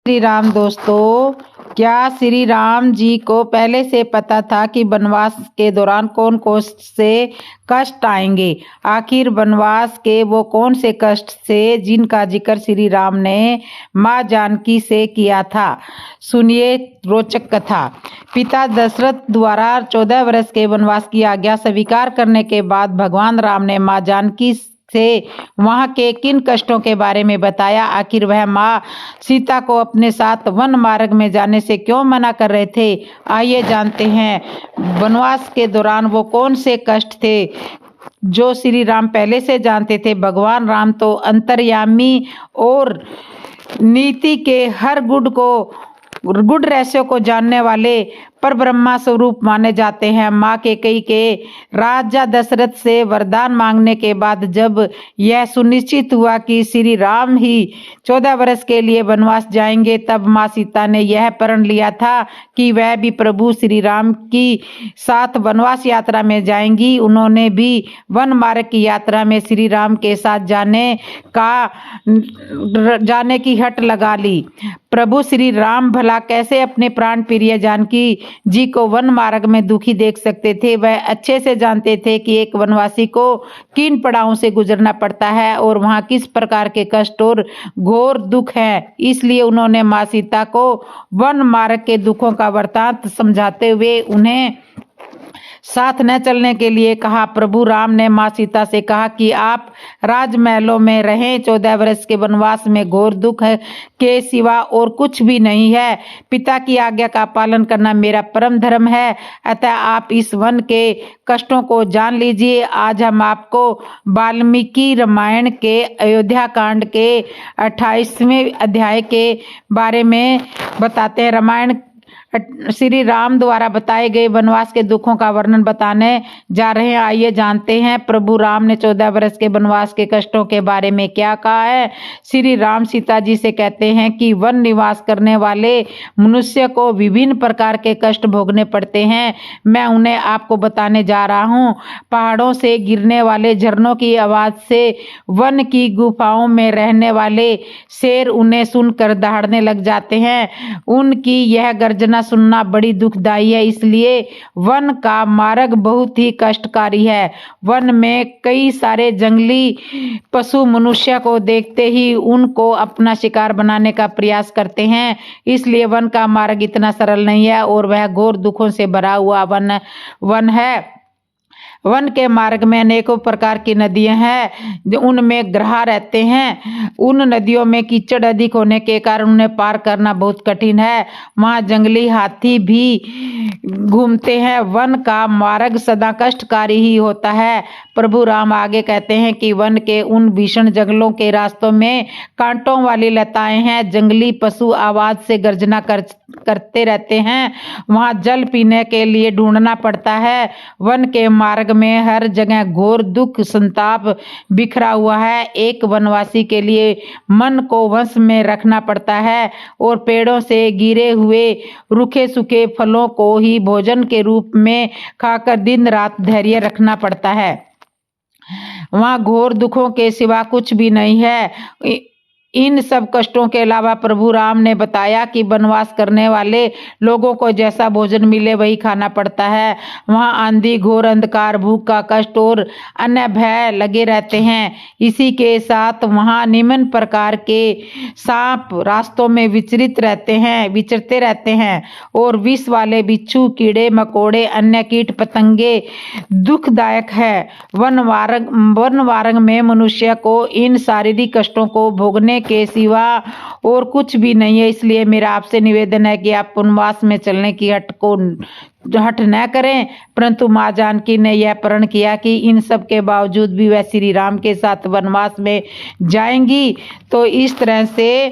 श्री राम दोस्तों, क्या श्री राम जी को पहले से पता था कि वनवास के दौरान कौन कौन से कष्ट आएंगे? आखिर वनवास के वो कौन से कष्ट थे जिनका जिक्र श्री राम ने माँ जानकी से किया था? सुनिए रोचक कथा। पिता दशरथ द्वारा 14 वर्ष के वनवास की आज्ञा स्वीकार करने के बाद भगवान राम ने माँ जानकी से वहां के किन कष्टों के बारे में बताया? आखिर वह माँ सीता को अपने साथ वन मार्ग में जाने से क्यों मना कर रहे थे? आइए जानते हैं वनवास के दौरान वो कौन से कष्ट थे जो श्री राम पहले से जानते थे। भगवान राम तो अंतर्यामी और नीति के हर गुड रहस्यों को जानने वाले पर ब्रह्मा स्वरूप माने जाते हैं। माँ कैकेयी के राजा दशरथ से वरदान मांगने के बाद जब यह सुनिश्चित हुआ कि श्री राम ही 14 वर्ष के लिए वनवास जाएंगे, तब माँ सीता ने यह प्रण लिया था कि वह भी प्रभु श्री राम की साथ वनवास यात्रा में जाएंगी। उन्होंने भी वन मार्ग की यात्रा में श्री राम के साथ जाने की हट लगा ली। प्रभु श्री राम भला कैसे अपने प्राण प्रिय जानकी जी को वन मार्ग में दुखी देख सकते थे? वह अच्छे से जानते थे कि एक वनवासी को किन पड़ावों से गुजरना पड़ता है और वहां किस प्रकार के कष्ट और घोर दुख है। इसलिए उन्होंने माँ सीता को वन मार्ग के दुखों का वृत्तांत समझाते हुए उन्हें साथ न चलने के लिए कहा। प्रभु राम ने माँ सीता से कहा कि आप राजमहलों में रहें। 14 वर्ष के वनवास में घोर दुख के सिवा और कुछ भी नहीं है। पिता की आज्ञा का पालन करना मेरा परम धर्म है, अतः आप इस वन के कष्टों को जान लीजिए। आज हम आपको वाल्मीकि रामायण के अयोध्या कांड के 28वें अध्याय के बारे में बताते हैं। रामायण श्री राम द्वारा बताए गए वनवास के दुखों का वर्णन बताने जा रहे हैं। आइए जानते हैं प्रभु राम ने 14 वर्ष के वनवास के कष्टों के बारे में क्या कहा है। श्री राम सीता जी से कहते हैं कि वन निवास करने वाले मनुष्य को विभिन्न प्रकार के कष्ट भोगने पड़ते हैं। मैं उन्हें आपको बताने जा रहा हूँ। पहाड़ों से गिरने वाले झरनों की आवाज से वन की गुफाओं में रहने वाले शेर उन्हें सुनकर दहाड़ने लग जाते हैं। उनकी यह गर्जना सुनना बड़ी दुखदायी है, इसलिए वन का मार्ग बहुत ही कष्टकारी है। वन में कई सारे जंगली पशु मनुष्य को देखते ही उनको अपना शिकार बनाने का प्रयास करते हैं। इसलिए वन का मार्ग इतना सरल नहीं है और वह घोर दुखों से भरा हुआ वन है। वन के मार्ग में अनेकों प्रकार की नदियां हैं, उनमें ग्रह रहते हैं। उन नदियों में कीचड़ अधिक होने के कारण उन्हें पार करना बहुत कठिन है। वहां जंगली हाथी भी घूमते हैं। वन का मार्ग सदा कष्टकारी ही होता है। प्रभु राम आगे कहते हैं कि वन के उन भीषण जंगलों के रास्तों में कांटों वाली लताएं हैं। जंगली पशु आवाज से गर्जना करते रहते हैं। वहां जल पीने के लिए ढूंढना पड़ता है। वन के मार्ग में हर जगह घोर दुख संताप बिखरा हुआ है। एक वनवासी के लिए मन को वश में रखना पड़ता है और पेड़ों से गिरे हुए रूखे सूखे फलों को ही भोजन के रूप में खाकर दिन रात धैर्य रखना पड़ता है। वहां घोर दुखों के सिवा कुछ भी नहीं है। इन सब कष्टों के अलावा प्रभु राम ने बताया कि वनवास करने वाले लोगों को जैसा भोजन मिले वही खाना पड़ता है। वहां आंधी, घोर अंधकार, भूख का कष्ट और अन्य भय लगे रहते हैं। इसी के साथ वहां निम्न प्रकार के सांप रास्तों में विचरते रहते हैं और विष वाले बिच्छू, कीड़े मकोड़े, अन्य कीट पतंगे दुखदायक है। वन मार्ग में मनुष्य को इन शारीरिक कष्टों को भोगने के सिवा और कुछ भी नहीं है। इसलिए मेरा आपसे निवेदन है कि आप वनवास में चलने की हट न करें। परंतु माँ जानकी ने यह प्रण किया कि इन सब के बावजूद भी वह श्री राम के साथ वनवास में जाएंगी। तो इस तरह से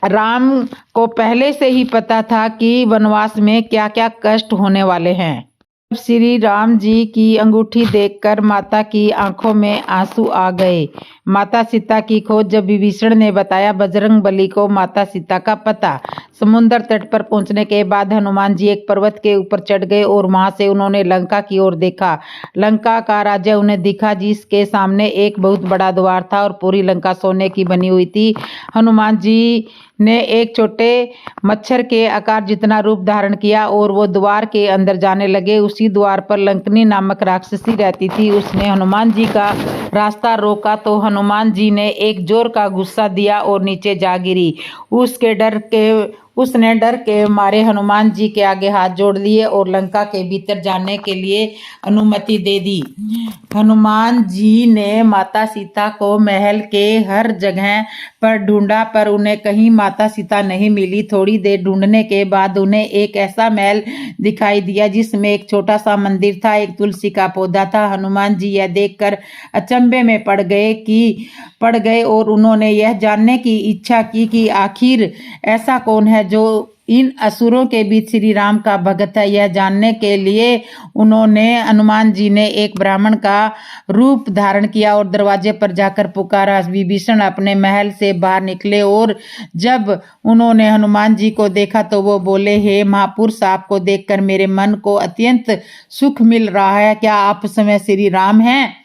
राम को पहले से ही पता था कि वनवास में क्या क्या कष्ट होने वाले हैं। श्री राम जी की अंगूठी देखकर माता की आंखों में आंसू आ गए। माता सीता की खोज। जब विभीषण ने बताया बजरंगबली को माता सीता का पता। समुद्र तट पर पहुंचने के बाद हनुमान जी एक पर्वत के ऊपर चढ़ गए और वहां से उन्होंने लंका की ओर देखा। लंका का राज्य उन्हें दिखा, जिसके सामने एक बहुत बड़ा द्वार था और पूरी लंका सोने की बनी हुई थी। हनुमान जी ने एक छोटे मच्छर के आकार जितना रूप धारण किया और वो द्वार के अंदर जाने लगे। उसी द्वार पर लंकनी नामक राक्षसी रहती थी। उसने हनुमान जी का रास्ता रोका तो हनुमान जी ने एक जोर का गुस्सा दिया और नीचे जा गिरी। उसने डर के मारे हनुमान जी के आगे हाथ जोड़ लिए और लंका के भीतर जाने के लिए अनुमति दे दी। हनुमान जी ने माता सीता को महल के हर जगह पर ढूंढा, पर उन्हें कहीं माता सीता नहीं मिली। थोड़ी देर ढूंढने के बाद उन्हें एक ऐसा महल दिखाई दिया जिसमें एक छोटा सा मंदिर था, एक तुलसी का पौधा था। हनुमान जी यह देखकर अचंभे में पड़ गए और उन्होंने यह जानने की इच्छा की कि आखिर ऐसा कौन है जो इन असुरों के बीच श्री राम का भक्त है। यह जानने के लिए हनुमान जी ने एक ब्राह्मण का रूप धारण किया और दरवाजे पर जाकर पुकारा। विभीषण अपने महल से बाहर निकले और जब उन्होंने हनुमान जी को देखा तो वो बोले, हे महापुरुष, आपको देखकर मेरे मन को अत्यंत सुख मिल रहा है। क्या आप समय श्री राम हैं?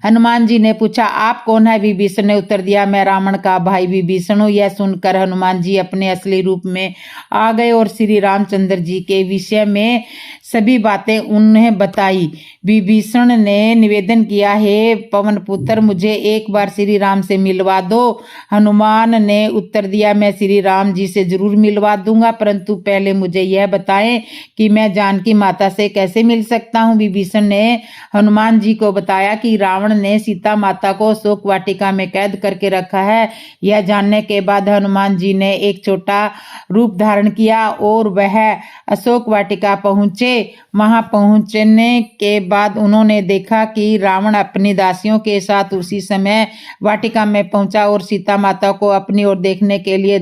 हनुमान जी ने पूछा, आप कौन है? विभीषण ने उत्तर दिया, मैं रावण का भाई विभीषण हूँ। यह सुनकर हनुमान जी अपने असली रूप में आ गए और श्री रामचंद्र जी के विषय में सभी बातें उन्हें बताई। विभीषण ने निवेदन किया, हे पवन पुत्र, मुझे एक बार श्री राम से मिलवा दो। हनुमान ने उत्तर दिया, मैं श्री राम जी से जरूर मिलवा दूंगा, परंतु पहले मुझे यह बताएं कि मैं जानकी माता से कैसे मिल सकता हूँ। विभीषण ने हनुमान जी को बताया कि रावण ने सीता माता को अशोक वाटिका में कैद करके रखा है। यह जानने के बाद हनुमान जी ने एक छोटा रूप धारण किया और वह अशोक वाटिका पहुंचे। वहां पहुंचने के बाद उन्होंने देखा कि रावण अपनी दासियों के साथ उसी समय वाटिका में पहुंचा और सीता माता को अपनी ओर देखने के लिए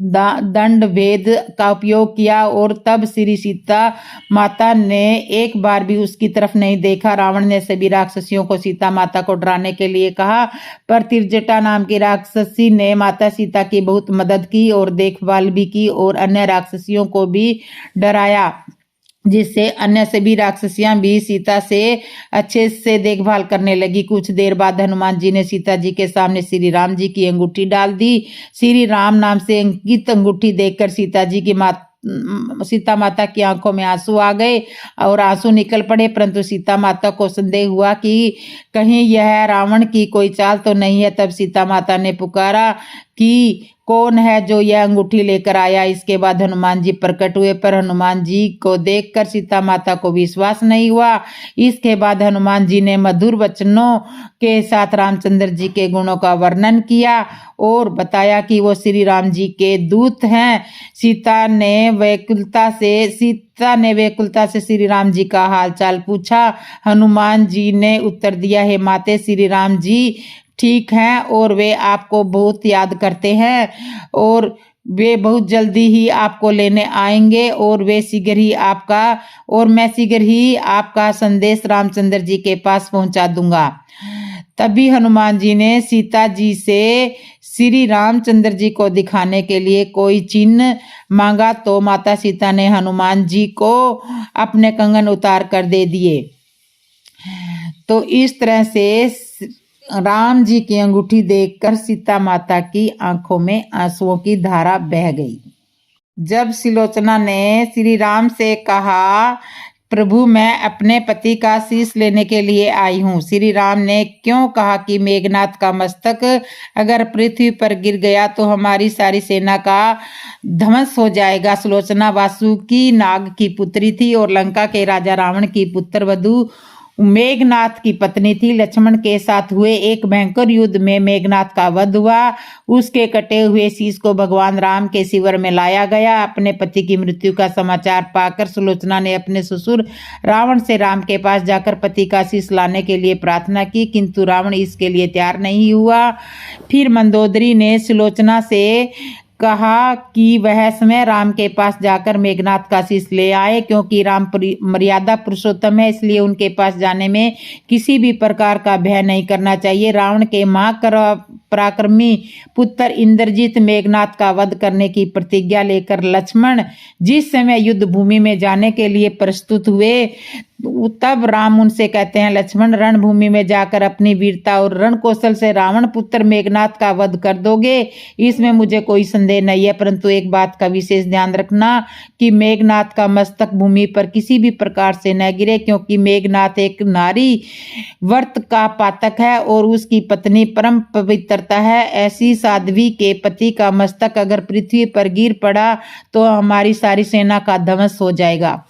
दंड भेद का उपयोग किया और तब श्री सीता माता ने एक बार भी उसकी तरफ नहीं देखा। रावण ने सभी राक्षसियों को सीता माता को डराने के लिए कहा, पर त्रिजटा नाम की राक्षसी ने माता सीता की बहुत मदद की और देखभाल भी की और अन्य राक्षसियों को भी डराया, जिससे अन्य सभी राक्षसियां भी सीता से अच्छे से देखभाल करने लगी। कुछ देर बाद हनुमान जी ने सीता जी के सामने श्री राम जी की अंगूठी डाल दी। श्री राम नाम से अंकित अंगूठी देखकर सीता माता की आंखों में आंसू आ गए और आंसू निकल पड़े, परंतु सीता माता को संदेह हुआ कि कहीं यह रावण की कोई चाल तो नहीं है। तब सीता माता ने पुकारा कि कौन है जो यह अंगूठी लेकर आया। इसके बाद हनुमान जी प्रकट हुए, पर हनुमान जी को देखकर सीता माता को विश्वास नहीं हुआ। इसके बाद हनुमान जी ने मधुर वचनों के साथ रामचंद्र जी के गुणों का वर्णन किया और बताया कि वो श्री राम जी के दूत हैं। सीता ने व्याकुलता से श्री राम जी का हालचाल पूछा। हनुमान जी ने उत्तर दिया, हे माते, श्री राम जी ठीक हैं और वे आपको बहुत याद करते हैं और वे बहुत जल्दी ही आपको लेने आएंगे और मैं शीघ्र ही आपका संदेश रामचंद्र जी के पास पहुंचा दूंगा। तभी हनुमान जी ने सीता जी से श्री रामचंद्र जी को दिखाने के लिए कोई चिन्ह मांगा तो माता सीता ने हनुमान जी को अपने कंगन उतार कर दे दिए। तो इस तरह से राम जी की अंगूठी देखकर सीता माता की आंखों में आंसुओं की धारा बह गई। जब सुलोचना ने श्री राम से कहा, प्रभु, मैं अपने पति का शीश लेने के लिए आई हूँ। श्री राम ने क्यों कहा कि मेघनाथ का मस्तक अगर पृथ्वी पर गिर गया तो हमारी सारी सेना का ध्वंस हो जाएगा। सुलोचना वासुकी नाग की पुत्री थी और लंका के राजा रावण की पुत्र वधु मेघनाथ की पत्नी थी। लक्ष्मण के साथ हुए एक भयंकर युद्ध में मेघनाथ का वध हुआ। उसके कटे हुए शीश को भगवान राम के शिविर में लाया गया। अपने पति की मृत्यु का समाचार पाकर सुलोचना ने अपने ससुर रावण से राम के पास जाकर पति का शीश लाने के लिए प्रार्थना की, किंतु रावण इसके लिए तैयार नहीं हुआ। फिर मंदोदरी ने सुलोचना से कहा कि वह समय राम के पास जाकर मेघनाथ का शीश ले आए, क्योंकि राम मर्यादा पुरुषोत्तम है, इसलिए उनके पास जाने में किसी भी प्रकार का भय नहीं करना चाहिए। रावण के पराक्रमी पुत्र इंद्रजीत मेघनाथ का वध करने की प्रतिज्ञा लेकर लक्ष्मण जिस समय युद्ध भूमि में जाने के लिए प्रस्तुत हुए, तब राम उनसे कहते हैं, लक्ष्मण, रणभूमि में जाकर अपनी वीरता और रण कौशल से रावण पुत्र मेघनाथ का वध कर दोगे, इसमें मुझे कोई संदेह नहीं है, परंतु एक बात का विशेष ध्यान रखना कि मेघनाथ का मस्तक भूमि पर किसी भी प्रकार से न गिरे, क्योंकि मेघनाथ एक नारी व्रत का पातक है और उसकी पत्नी परम पवित्रता है। ऐसी साध्वी के पति का मस्तक अगर पृथ्वी पर गिर पड़ा तो हमारी सारी सेना का ध्वंस हो जाएगा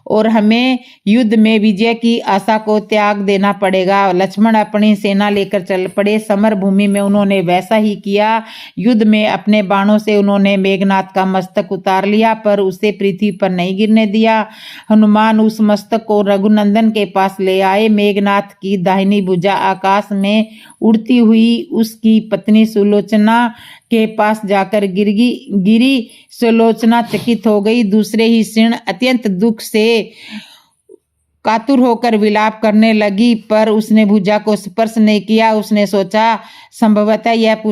और हमें युद्ध में विजय की आशा को त्याग देना पड़ेगा। लक्ष्मण अपनी सेना लेकर चल पड़े। समर भूमि में उन्होंने वैसा ही किया। युद्ध में अपने बाणों से उन्होंने मेघनाथ का मस्तक उतार लिया, पर उसे पृथ्वी पर नहीं गिरने दिया। हनुमान उस मस्तक को रघुनंदन के पास ले आए। मेघनाथ की दाहिनी भुजा आकाश में उड़ती हुई उसकी पत्नी सुलोचना के पास जाकर गिरी। सुलोचना चकित हो गई। दूसरे ही क्षण अत्यंत दुख से कातुर होकर विलाप करने लगी, पर उसने भुजा को स्पर्श नहीं किया। उसने सोचा संभवतः यह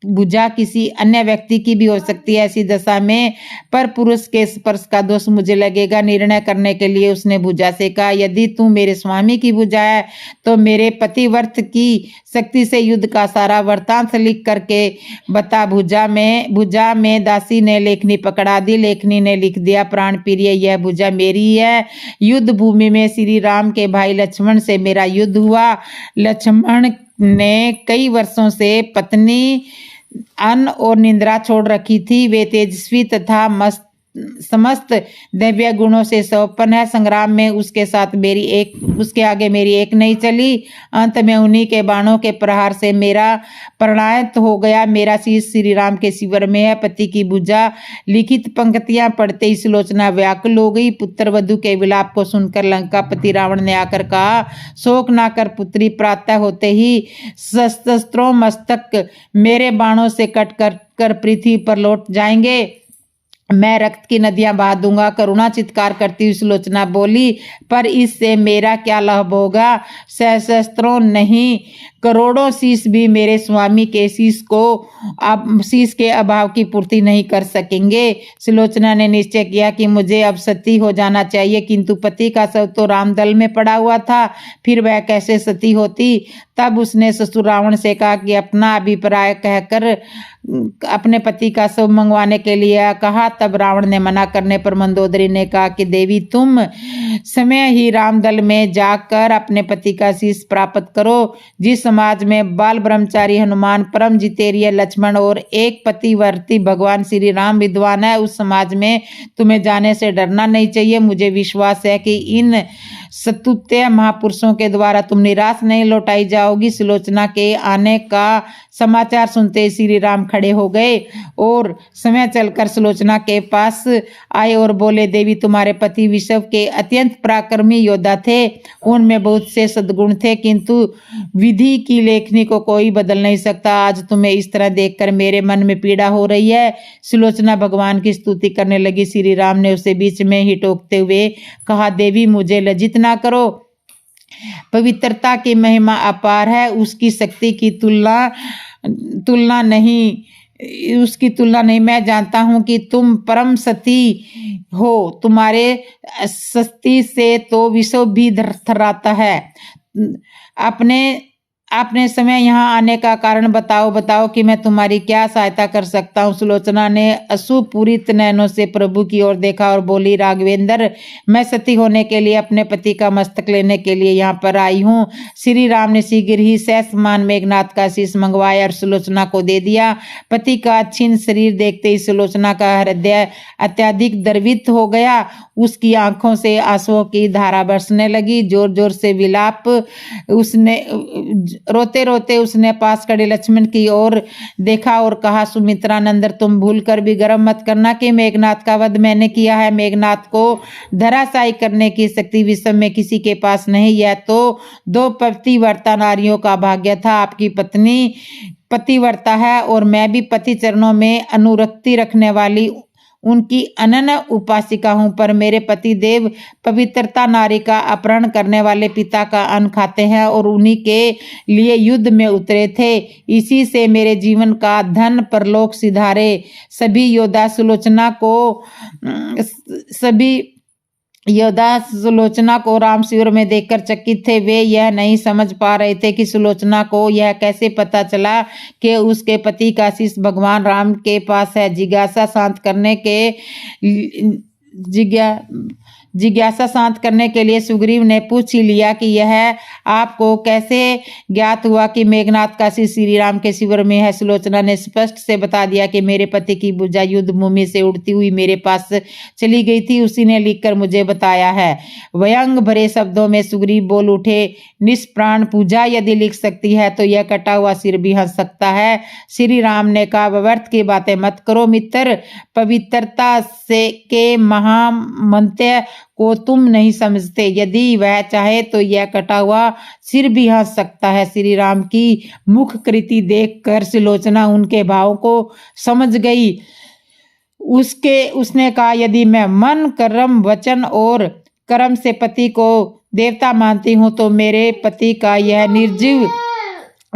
भुजा किसी अन्य व्यक्ति की भी हो सकती है। ऐसी दशा में पर पुरुष के स्पर्श का दोष मुझे लगेगा। निर्णय करने के लिए उसने भुजा से कहा, यदि तू मेरे स्वामी की भुजा है तो मेरे पतिव्रत की शक्ति से युद्ध का सारा वृत्तांत लिख करके बता। भुजा में दासी ने लेखनी पकड़ा दी। लेखनी ने लिख दिया, प्राण प्रिय, यह भुजा मेरी है। युद्ध भूमि में श्री राम के भाई लक्ष्मण से मेरा युद्ध हुआ। लक्ष्मण ने कई वर्षों से पत्नी अन्न और निद्रा छोड़ रखी थी। वे तेजस्वी तथा समस्त दिव्य गुणों से संपन्न है। संग्राम में उसके आगे मेरी एक नहीं चली। अंत में उन्हीं के बाणों के प्रहार से मेरा प्राणांत हो गया। मेरा शीश श्री राम के शिविर में है। पति की भुजा लिखित पंक्तियां पढ़ते ही सुलोचना व्याकुल हो गई। पुत्र वधु के विलाप को सुनकर लंकापति रावण ने आकर कहा, शोक ना कर पुत्री, प्रातः होते ही शस्त्रों मस्तक मेरे बाणों से कट कर पृथ्वी पर लौट जाएंगे। मैं रक्त की नदियां बहा दूंगा। करुणा चित्कार करती हुई सुलोचना बोली, पर इससे मेरा क्या लाभ होगा? सहस्त्रों नहीं, करोड़ों शीश भी मेरे स्वामी के शीश के अभाव की पूर्ति नहीं कर सकेंगे। सुलोचना ने निश्चय किया कि मुझे अब सती हो जाना चाहिए, किंतु पति का शव तो रामदल में पड़ा हुआ था, फिर वह कैसे सती होती? तब उसने ससुर रावण से कहा कि अपना अभिप्राय कहकर अपने पति का शव मंगवाने के लिए कहा। तब रावण ने मना करने पर मंदोदरी ने कहा कि देवी, तुम समय ही रामदल में जाकर अपने पति का शीश प्राप्त करो। जिस समाज में बाल ब्रह्मचारी हनुमान, परम जितेरिय लक्ष्मण और एक पतिवर्ती भगवान श्री राम विद्वान है, उस समाज में तुम्हें जाने से डरना नहीं चाहिए। मुझे विश्वास है कि इन सतुत्य महापुरुषों के द्वारा तुम निराश नहीं लौटाई जाओगी। सुलोचना के आने का समाचार सुनते श्री राम खड़े हो गए और समय चलकर सुलोचना के पास आए और बोले, देवी, तुम्हारे पति विश्व के अत्यंत पराक्रमी योद्धा थे। उनमें बहुत से सद्गुण थे, किंतु विधि की लेखनी को कोई बदल नहीं सकता। आज तुम्हें इस तरह देखकर मेरे मन में पीड़ा हो रही है। सुलोचना भगवान की स्तुति करने लगी। श्री राम ने उसे बीच में ही टोकते हुए कहा, देवी, मुझे लज्जित ना करो। पवित्रता की महिमा अपार है, उसकी शक्ति की तुलना नहीं। मैं जानता हूं कि तुम परम सती हो। तुम्हारे सती से तो विश्व भी थर्राता है। अपने समय यहाँ आने का कारण बताओ कि मैं तुम्हारी क्या सहायता कर सकता हूँ। सुलोचना ने अश्रुपूरित नयनों से प्रभु की ओर देखा और बोली, राघवेंद्र, मैं सती होने के लिए अपने पति का मस्तक लेने के लिए यहाँ पर आई हूँ। श्री राम ने शीघ्र ही सहस्मान मेघनाथ का शीश मंगवाया और सुलोचना को दे दिया। पति का छिन्न शरीर देखते ही सुलोचना का हृदय अत्यधिक द्रवित हो गया। उसकी आंखों से आंसुओं की धारा बरसने लगी। जोर जोर से विलाप रोते रोते उसने पास खड़े लक्ष्मण की ओर देखा और कहा, सुमित्रा नंदन, तुम भूल कर भी गर्व मत करना कि मेघनाथ का वध मैंने किया है। मेघनाथ को धराशायी करने की शक्ति विश्व में किसी के पास नहीं। यह तो 2 पतिव्रता नारियों का भाग्य था। आपकी पत्नी पतिव्रता है और मैं भी पति चरणों में अनुरक्ति रखने वाली उनकी अनन्य उपासिका हूँ। पर मेरे पति देव पवित्रता नारी का अपहरण करने वाले पिता का अन्न खाते हैं और उन्हीं के लिए युद्ध में उतरे थे। इसी से मेरे जीवन का धन परलोक सिधारे। सभी योद्धा सुलोचना को राम शिविर में देखकर चकित थे। वे यह नहीं समझ पा रहे थे कि सुलोचना को यह कैसे पता चला कि उसके पति का आशीष भगवान राम के पास है। जिज्ञासा शांत करने के लिए सुग्रीव ने पूछ ही लिया कि यह आपको कैसे ज्ञात हुआ कि मेघनाथ का आशीष श्री राम के शिविर में है। सुलोचना ने स्पष्ट से बता दिया कि मेरे पति की भुजा युद्ध भूमि से उड़ती हुई मेरे पास चली गई थी, उसी ने लिखकर मुझे बताया है। व्यंग भरे शब्दों में सुग्रीव बोल उठे, निष्प्राण पूजा यदि लिख सकती है तो यह कटा हुआ सिर भी हंस सकता है। श्री राम ने कहा, व्यर्थ की बातें मत करो मित्र, पवित्रता से के महामंत्र को तुम नहीं समझते। यदि वह चाहे तो यह कटा हुआ सिर भी हंस सकता है। श्री राम की मुख कृति देखकर सुलोचना उनके भाव को समझ गई। उसने कहा, यदि मैं मन कर्म वचन और कर्म से पति को देवता मानती हूँ तो मेरे पति का यह निर्जीव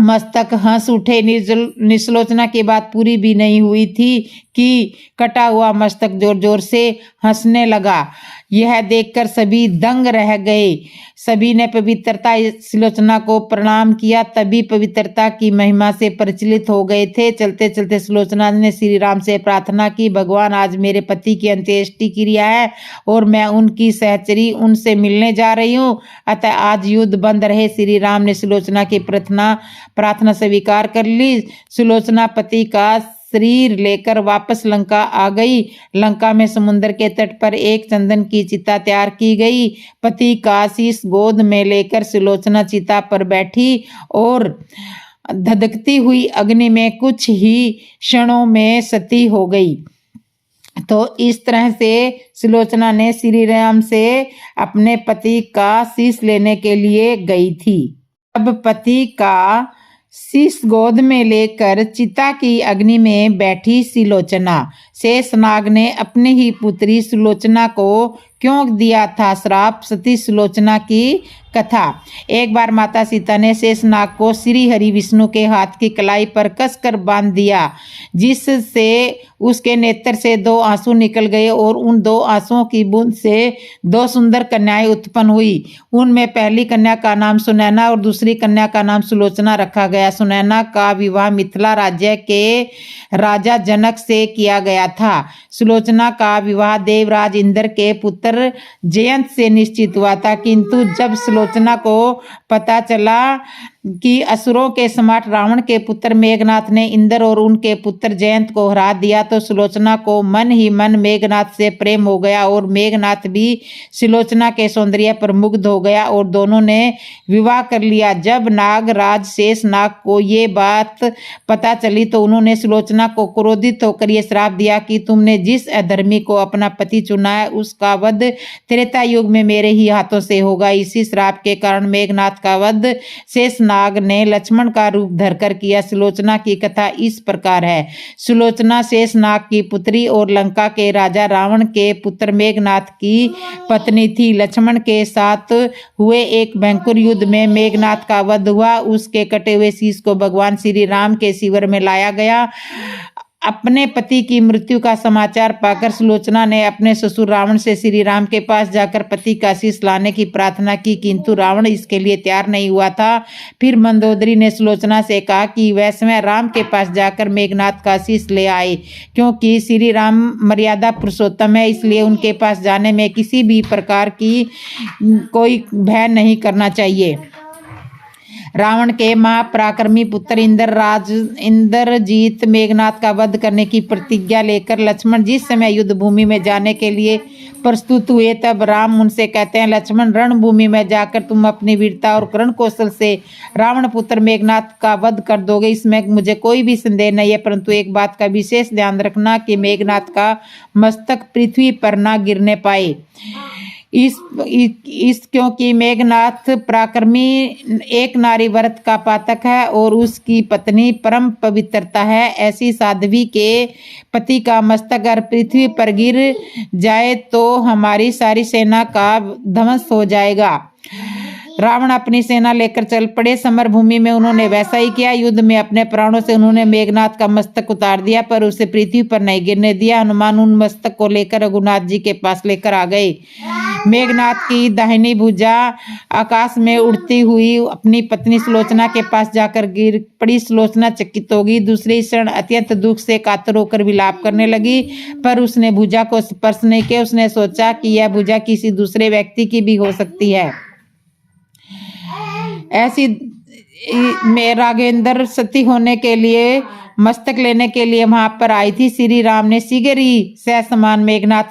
मस्तक हंस उठे। निसलोचना की बात पूरी भी नहीं हुई थी कि कटा हुआ मस्तक जोर जोर से हंसने लगा। यह देखकर सभी दंग रह गए। सभी ने पवित्रता सुलोचना को प्रणाम किया। तभी पवित्रता की महिमा से प्रचलित हो गए थे। चलते चलते सुलोचना ने श्री राम से प्रार्थना की, भगवान आज मेरे पति की अंत्येष्टि क्रिया है और मैं उनकी सहचरी उनसे मिलने जा रही हूँ, अतः आज युद्ध बंद रहे। श्री राम ने सुलोचना की प्रार्थना स्वीकार कर ली। सुलोचना पति का शरीर लेकर वापस लंका आ गई। लंका में समुद्र के तट पर एक चंदन की चिता तैयार की गई। पति का आशीष गोद में लेकर सुलोचना चिता पर बैठी और धधकती हुई अग्नि में कुछ ही क्षणों में सती हो गई। तो इस तरह से सुलोचना ने श्री राम से अपने पति का शीश लेने के लिए गई थी। अब पति का शीश गोद में लेकर चिता की अग्नि में बैठी सुलोचना। शेषनाग ने अपनी ही पुत्री सुलोचना को क्यों दिया था श्राप? सती सुलोचना की कथा। एक बार माता सीता ने शेषनाग को श्री हरि विष्णु के हाथ की कलाई पर कसकर बांध दिया, जिससे उसके नेत्र से 2 आंसू निकल गए और उन 2 आंसुओं की बूंद से 2 सुंदर कन्याएं उत्पन्न हुई। उनमें पहली कन्या का नाम सुनैना और दूसरी कन्या का नाम सुलोचना रखा गया। सुनैना का विवाह मिथिला राज्य के राजा जनक से किया गया था। सुलोचना का विवाह देवराज इंद्र के पुत्र जयंत से निश्चित हुआ था, किंतु जब सुलोचना को पता चला कि असुरों के सम्राट रावण के पुत्र मेघनाथ ने इंद्र और उनके पुत्र जयंत को हरा दिया तो सुलोचना को मन ही मन मेघनाथ से प्रेम हो गया और मेघनाथ भी सुलोचना के सौंदर्य पर मुग्ध हो गया और दोनों ने विवाह कर लिया। जब नागराज शेषनाग को ये बात पता चली तो उन्होंने सुलोचना को क्रोधित होकर ये श्राप दिया कि तुमने जिस अधर्मी को अपना पति चुना है उसका वध त्रेता युग में मेरे ही हाथों से होगा। इसी श्राप के कारण मेघनाथ का वध शेषनाग ने लक्ष्मण का रूप धरकर किया। सुलोचना की कथा इस प्रकार है। सुलोचना शेषनाग की पुत्री और लंका के राजा रावण के पुत्र मेघनाथ की पत्नी थी। लक्ष्मण के साथ हुए एक भयंकर युद्ध में मेघनाथ का वध हुआ। उसके कटे हुए शीश को भगवान श्री राम के शिविर में लाया गया। अपने पति की मृत्यु का समाचार पाकर सुलोचना ने अपने ससुर रावण से श्री राम के पास जाकर पति का शीश लाने की प्रार्थना की, किंतु रावण इसके लिए तैयार नहीं हुआ था। फिर मंदोदरी ने सुलोचना से कहा कि वह स्वयं राम के पास जाकर मेघनाथ का शीश ले आए, क्योंकि श्री राम मर्यादा पुरुषोत्तम है, इसलिए उनके पास जाने में किसी भी प्रकार की कोई भय नहीं करना चाहिए। रावण के महापराक्रमी पुत्र इंद्रजीत मेघनाथ का वध करने की प्रतिज्ञा लेकर लक्ष्मण जिस समय युद्ध भूमि में जाने के लिए प्रस्तुत हुए, तब राम उनसे कहते हैं, लक्ष्मण, रणभूमि में जाकर तुम अपनी वीरता और कर्ण कौशल से रावण पुत्र मेघनाथ का वध कर दोगे, इसमें मुझे कोई भी संदेह नहीं है, परंतु एक बात का विशेष ध्यान रखना कि मेघनाथ का मस्तक पृथ्वी पर न गिरने पाए। इस क्योंकि मेघनाथ पराक्रमी एक नारी व्रत का पातक है और उसकी पत्नी परम पवित्रता है। ऐसी साध्वी के पति का मस्तक अगर पृथ्वी पर गिर जाए तो हमारी सारी सेना का ध्वंस हो जाएगा। रावण अपनी सेना लेकर चल पड़े। समर भूमि में उन्होंने वैसा ही किया। युद्ध में अपने प्राणों से उन्होंने मेघनाथ का मस्तक उतार दिया पर उसे पृथ्वी पर नहीं गिरने दिया। हनुमान उन मस्तक को लेकर रघुनाथ जी के पास लेकर आ गए। मेघनाथ की दाहिनी भुजा आकाश में उड़ती हुई अपनी पत्नी सुलोचना के पास जाकर गिर पड़ी। सुलोचना चकित होगी। दूसरे क्षण अत्यंत दुख से कातर होकर विलाप करने लगी, पर उसने भुजा को स्पर्श नहीं किया। उसने सोचा कि यह भुजा किसी दूसरे व्यक्ति की भी हो सकती है। ऐसी में राघवेंद्र सती होने के लिए मस्तक लेने के लिए वहां पर आई थी। श्री राम ने शीघ्र ही समान मेघनाथ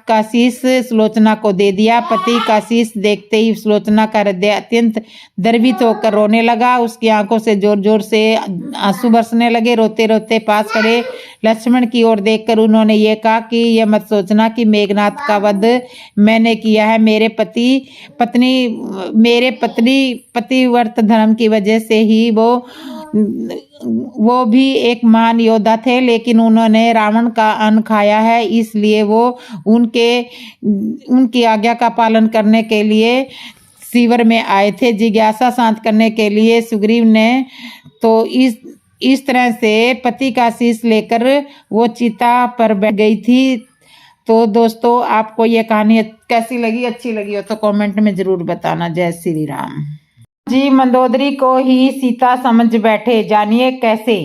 का शीश सुलोचना को दे दिया। पति का शीश देखते ही सुलोचना का हृदय अत्यंत द्रवित होकर रोने लगा। उसकी आंखों से जोर जोर से आंसू बरसने लगे। रोते रोते पास खड़े लक्ष्मण की ओर देखकर उन्होंने ये कहा कि यह मत सोचना कि मेघनाथ का वध मैंने किया है। मेरे पतिव्रत धर्म की वजह से ही वो भी एक महान योद्धा थे, लेकिन उन्होंने रावण का अन्न खाया है, इसलिए वो उनकी आज्ञा का पालन करने के लिए शिविर में आए थे। जिज्ञासा शांत करने के लिए सुग्रीव ने तो इस तरह से पति का शीश लेकर वो चिता पर बैठ गई थी। तो दोस्तों, आपको ये कहानी कैसी लगी? अच्छी लगी हो तो कमेंट में जरूर बताना। जय श्री राम जी। मंदोदरी को ही सीता समझ बैठे, जानिए कैसे।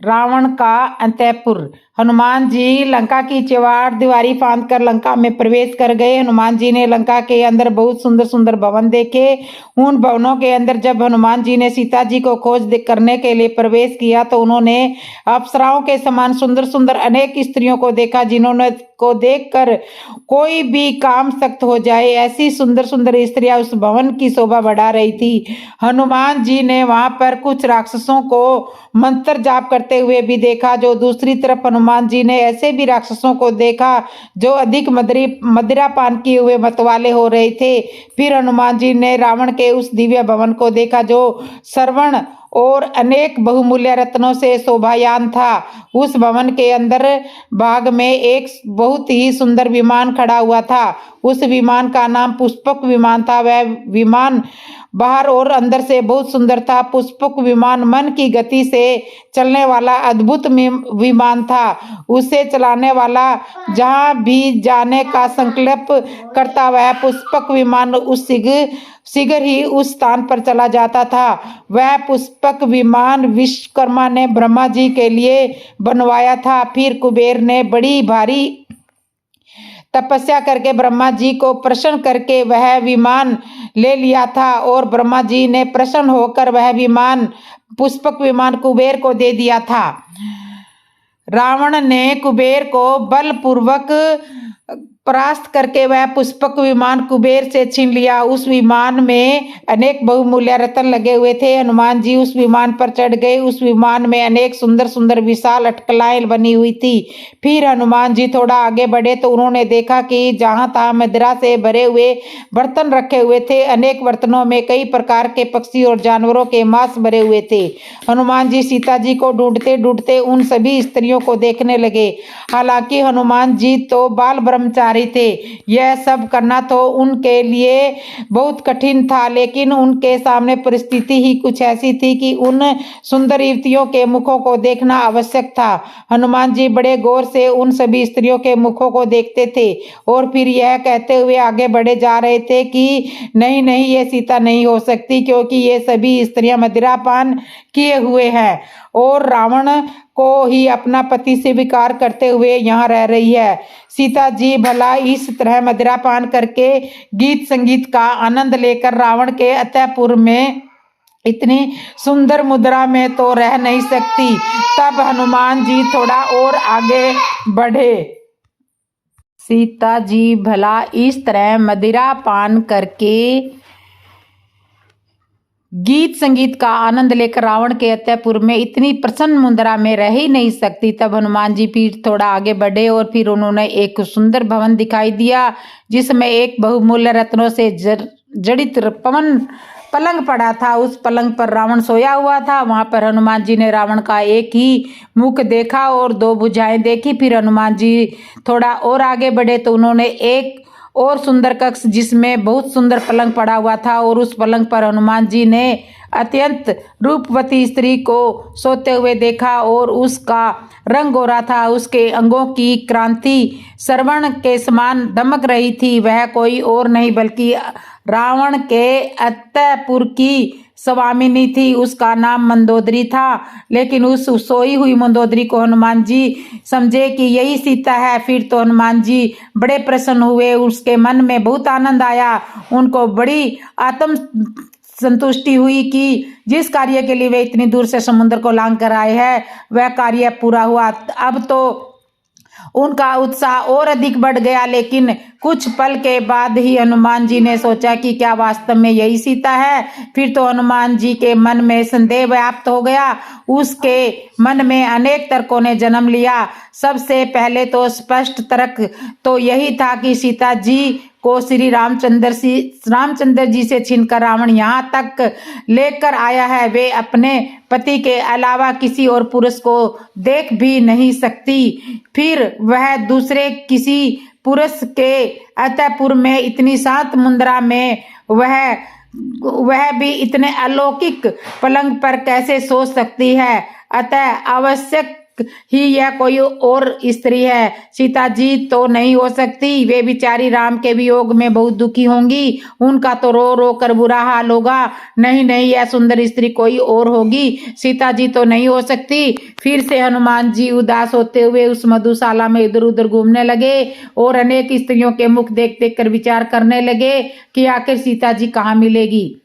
रावण का अंतःपुर। हनुमान जी लंका की चौवार दीवारी फांद कर लंका में प्रवेश कर गए। हनुमान जी ने लंका के अंदर बहुत सुंदर सुंदर भवन देखे। उन भवनों के अंदर जब हनुमान जी ने सीता जी को खोज करने के लिए प्रवेश किया तो उन्होंने अप्सराओं के समान सुंदर सुंदर अनेक स्त्रियों को देखा, जिन्होंने को देखकर कोई भी काम सख्त हो जाए। ऐसी सुंदर सुंदर स्त्रियां उस भवन की शोभा बढ़ा रही थी। हनुमान जी ने वहां पर कुछ राक्षसों को मंत्र जाप करते हुए भी देखा। जो दूसरी तरफ हनुमान जी ने ऐसे भी राक्षसों को देखा जो अधिक मदिरा पान किए हुए मतवाले हो रहे थे। फिर हनुमान जी ने रावण के उस दिव्य भवन को देखा जो स्वर्ण और अनेक बहुमूल्य रत्नों से शोभायान था। उस भवन के अंदर भाग में एक बहुत ही सुंदर विमान खड़ा हुआ था। उस विमान का नाम पुष्पक विमान था। वह विमान बाहर और अंदर से बहुत सुंदर था। पुष्पक विमान मन की गति से चलने वाला अद्भुत विमान था। उसे चलाने वाला जहां भी जाने का संकल्प करता वह पुष्पक विमान उस शीघ्र ही उस स्थान पर चला जाता था। वह पुष्पक विमान विश्वकर्मा ने ब्रह्मा जी के लिए बनवाया था। फिर कुबेर ने बड़ी भारी तपस्या करके ब्रह्मा जी को प्रसन्न करके वह विमान ले लिया था और ब्रह्मा जी ने प्रसन्न होकर वह विमान पुष्पक विमान कुबेर को दे दिया था। रावण ने कुबेर को बलपूर्वक परास्त करके वह पुष्पक विमान कुबेर से छीन लिया। उस विमान में अनेक बहुमूल्य रत्न लगे हुए थे। हनुमान जी उस विमान पर चढ़ गए। उस विमान में अनेक सुंदर सुंदर विशाल अटकलाएं बनी हुई थी। फिर हनुमान जी थोड़ा आगे बढ़े तो उन्होंने देखा कि जहां तहां मदिरा से भरे हुए बर्तन रखे हुए थे। अनेक बर्तनों में कई प्रकार के पक्षी और जानवरों के मांस भरे हुए थे। हनुमान जी सीता जी को ढूंढते ढूंढते उन सभी स्त्रियों को देखने लगे। हालांकि हनुमान जी तो बाल ब्रह्मचारी थे। यह सब करना तो उनके लिए बहुत कठिन था, लेकिन उनके सामने परिस्थिति ही कुछ ऐसी थी कि उन सुंदर युवतियों के मुखों को देखना आवश्यक था। हनुमान जी बड़े गौर से उन सभी स्त्रियों के मुखों को देखते थे और फिर यह कहते हुए आगे बढ़े जा रहे थे कि नहीं नहीं, ये सीता नहीं हो सकती, क्योंकि ये सभी स्त्रियां मदिरापान किए हुए हैं और रावण को ही अपना पति स्वीकार करते हुए यहाँ रह रही है। सीता जी भला इस तरह मदिरापान करके गीत संगीत का आनंद लेकर रावण के अंतःपुर में इतनी सुंदर मुद्रा में तो रह नहीं सकती। तब हनुमान जी थोड़ा और आगे बढ़े। सीता जी भला इस तरह मदिरा पान करके गीत संगीत का आनंद लेकर रावण के अंतःपुर में इतनी प्रसन्न मुद्रा में रह ही नहीं सकती। तब हनुमान जी फिर थोड़ा आगे बढ़े और फिर उन्होंने एक सुंदर भवन दिखाई दिया जिसमें एक बहुमूल्य रत्नों से जड़ित पलंग पड़ा था। उस पलंग पर रावण सोया हुआ था। वहां पर हनुमान जी ने रावण का एक ही मुख देखा और दो भुजाएं देखी। फिर हनुमान जी थोड़ा और आगे बढ़े तो उन्होंने एक और सुंदर कक्ष जिसमें बहुत सुंदर पलंग पड़ा हुआ था और उस पलंग पर हनुमान जी ने अत्यंत रूपवती स्त्री को सोते हुए देखा और उसका रंग गोरा था। उसके अंगों की क्रांति श्रवण के समान दमक रही थी। वह कोई और नहीं बल्कि रावण के अंतःपुर की स्वामिनी थी। उसका नाम मंदोदरी था। लेकिन उस सोई हुई मंदोदरी को हनुमान जी समझे कि यही सीता है। फिर तो हनुमान जी बड़े प्रसन्न हुए। उसके मन में बहुत आनंद आया। उनको बड़ी आत्म संतुष्टि हुई कि जिस कार्य के लिए वे इतनी दूर से समुद्र को लांग कर आए हैं वह कार्य पूरा हुआ। अब तो उनका उत्साह और अधिक बढ़ गया। लेकिन कुछ पल के बाद ही हनुमान जी ने सोचा कि क्या वास्तव में यही सीता है। फिर तो हनुमान जी के मन में संदेह व्याप्त हो गया। उसके मन में अनेक तर्कों ने जन्म लिया। सबसे पहले तो स्पष्ट तर्क तो यही था कि सीता जी को श्री रामचंद्र जी से छीनकर रावण यहाँ तक लेकर आया है। वे अपने पति के अलावा किसी और पुरुष को देख भी नहीं सकती। फिर वह दूसरे किसी पुरुष के अंतःपुर में इतनी शांत मुद्रा में वह भी इतने अलौकिक पलंग पर कैसे सो सकती है। अतः आवश्यक ही यह कोई और स्त्री है। सीता जी तो नहीं हो सकती। वे बेचारी राम के वियोग में बहुत दुखी होंगी। उनका तो रो रो कर बुरा हाल होगा। नहीं नहीं, यह सुंदर स्त्री कोई और होगी। सीता जी तो नहीं हो सकती। फिर से हनुमान जी उदास होते हुए उस मधुशाला में इधर उधर घूमने लगे और अनेक स्त्रियों के मुख देख देख कर विचार करने लगे कि आखिर सीता जी कहाँ मिलेगी।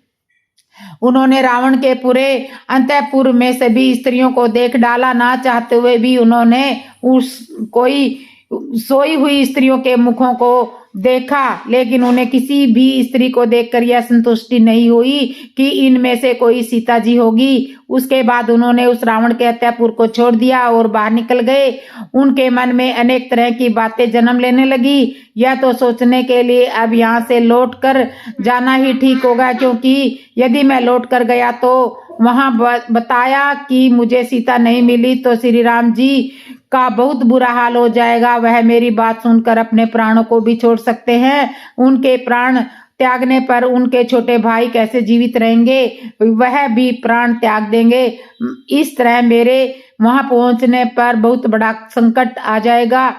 उन्होंने रावण के पूरे अंतःपुर में सभी स्त्रियों को देख डाला। ना चाहते हुए भी उन्होंने कोई सोई हुई स्त्रियों के मुखों को देखा। लेकिन उन्हें किसी भी स्त्री को देखकर यह संतुष्टि नहीं हुई कि इनमें से कोई सीता जी होगी। उसके बाद उन्होंने उस रावण के अंतःपुर को छोड़ दिया और बाहर निकल गए। उनके मन में अनेक तरह की बातें जन्म लेने लगी। यह तो सोचने के लिए अब यहाँ से लौट कर जाना ही ठीक होगा, क्योंकि यदि मैं लौट कर गया तो वहां बताया कि मुझे सीता नहीं मिली तो श्री राम जी का बहुत बुरा हाल हो जाएगा। वह मेरी बात सुनकर अपने प्राणों को भी छोड़ सकते हैं। उनके प्राण त्यागने पर उनके छोटे भाई कैसे जीवित रहेंगे, वह भी प्राण त्याग देंगे। इस तरह मेरे वहां पहुंचने पर बहुत बड़ा संकट आ जाएगा।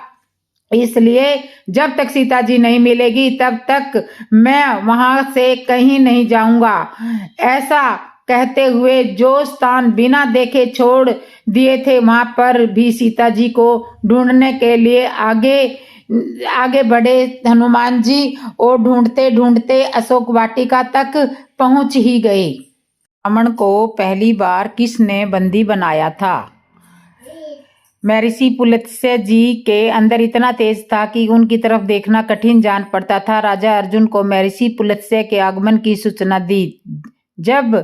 इसलिए जब तक सीता जी नहीं मिलेगी तब तक मैं वहां से कहीं नहीं जाऊंगा। ऐसा कहते हुए जो स्थान बिना देखे छोड़ दिए थे वहां पर भी सीता जी को ढूंढने के लिए आगे बढ़े हनुमान जी और ढूंढते ढूंढते अशोक वाटिका तक पहुंच ही गए। रावण को पहली बार किसने बंदी बनाया था? महर्षि पुलत्स्य जी के अंदर इतना तेज था कि उनकी तरफ देखना कठिन जान पड़ता था। राजा अर्जुन को महर्षि पुलत्स्य के आगमन की सूचना दी। जब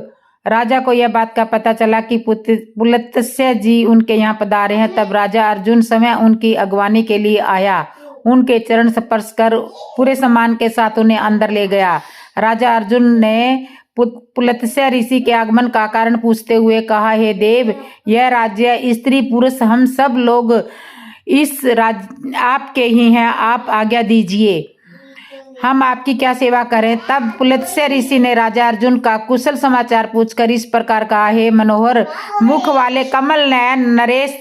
राजा को यह बात का पता चला कि पुलत्स्य जी उनके यहाँ पधारे हैं, तब राजा अर्जुन स्वयं उनकी अगवानी के लिए आया। उनके चरण स्पर्श कर पूरे सम्मान के साथ उन्हें अंदर ले गया। राजा अर्जुन ने पुलत्स्य ऋषि के आगमन का कारण पूछते हुए कहा, हे देव, यह राज्य स्त्री पुरुष हम सब लोग इस आपके ही हैं। आप आज्ञा दीजिए, हम आपकी क्या सेवा करें। तब पुलत्स्य ऋषि ने राजा अर्जुन का कुशल समाचार पूछकर इस प्रकार कहा, हे मनोहर मुख वाले कमल नयन नरेश,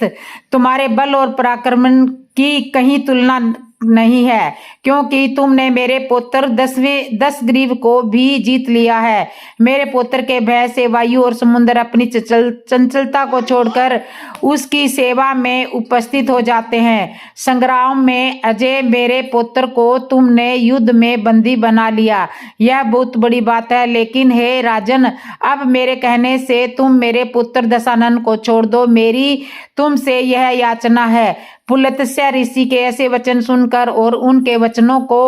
तुम्हारे बल और पराक्रम की कहीं तुलना नहीं है, क्योंकि तुमने मेरे पुत्र दशग्रीव को भी जीत लिया है। मेरे पुत्र के भय से वायु और समुद्र अपनी चंचलता को छोड़कर उसकी सेवा में उपस्थित हो जाते हैं। संग्राम में अजय मेरे पुत्र को तुमने युद्ध में बंदी बना लिया, यह बहुत बड़ी बात है। लेकिन हे राजन, अब मेरे कहने से तुम मेरे पुत्र दशानन को छोड़ दो। मेरी तुमसे यह याचना है, पुलत्स्य ऋषि के ऐसे वचन सुनकर और उनके वचनों को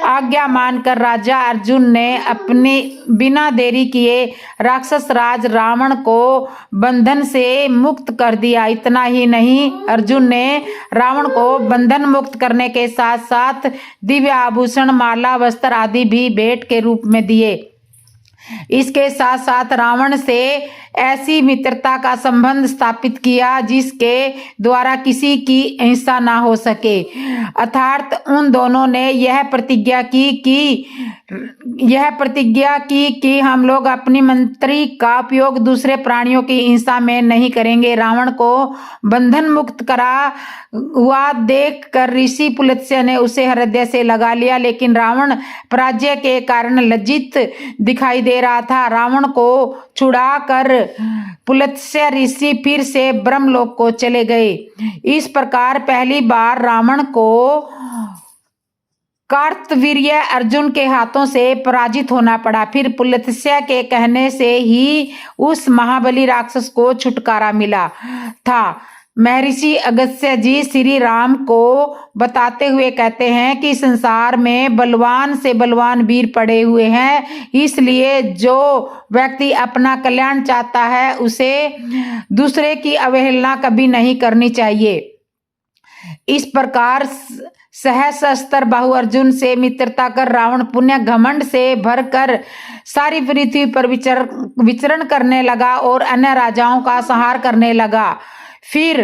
आज्ञा मानकर राजा अर्जुन ने अपने बिना देरी किए राक्षस राज रावण को बंधन से मुक्त कर दिया। इतना ही नहीं, अर्जुन ने रावण को बंधन मुक्त करने के साथ साथ दिव्य आभूषण, माला, वस्त्र आदि भी भेंट के रूप में दिए। इसके साथ साथ रावण से ऐसी मित्रता का संबंध स्थापित किया जिसके द्वारा किसी की हिंसा ना हो सके। अर्थात उन दोनों ने यह प्रतिज्ञा की कि हम लोग अपनी मंत्री का उपयोग दूसरे प्राणियों की हिंसा में नहीं करेंगे। रावण को बंधन मुक्त करा हुआ देख कर ऋषि पुलत्स्य ने उसे हृदय से लगा लिया, लेकिन रावण पराजय के कारण लज्जित दिखाई दे रहा था। रावण को छुड़ाकर पुलत्स्य ऋषि फिर से ब्रह्मलोक को चले गए। इस प्रकार पहली बार रावण को कार्तवीर्य अर्जुन के हाथों से पराजित होना पड़ा। फिर पुलत्स्य के कहने से ही उस महाबली राक्षस को छुटकारा मिला था। महर्षि अगस्त्य जी श्री राम को बताते हुए कहते हैं कि संसार में बलवान से बलवान वीर पड़े हुए हैं, इसलिए जो व्यक्ति अपना कल्याण चाहता है उसे दूसरे की अवहेलना कभी नहीं करनी चाहिए। इस प्रकार सहस्त्र बाहु अर्जुन से मित्रता कर रावण पुण्य घमंड से भरकर सारी पृथ्वी पर विचरण करने लगा और अन्य राजाओं का संहार करने लगा। फिर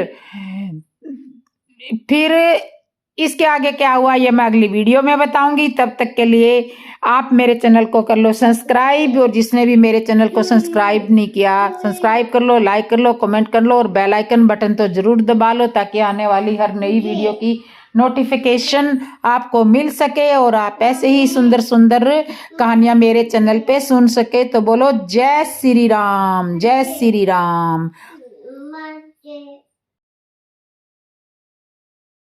इसके आगे क्या हुआ ये मैं अगली वीडियो में बताऊंगी। तब तक के लिए आप मेरे चैनल को कर लो सब्सक्राइब, और जिसने भी मेरे चैनल को सब्सक्राइब नहीं किया सब्सक्राइब कर लो, लाइक कर लो, कमेंट कर लो और बेल आइकन बटन तो जरूर दबा लो ताकि आने वाली हर नई वीडियो की नोटिफिकेशन आपको मिल सके और आप ऐसे ही सुंदर सुंदर कहानियां मेरे चैनल पे सुन सके। तो बोलो जय श्री राम, जय श्री राम।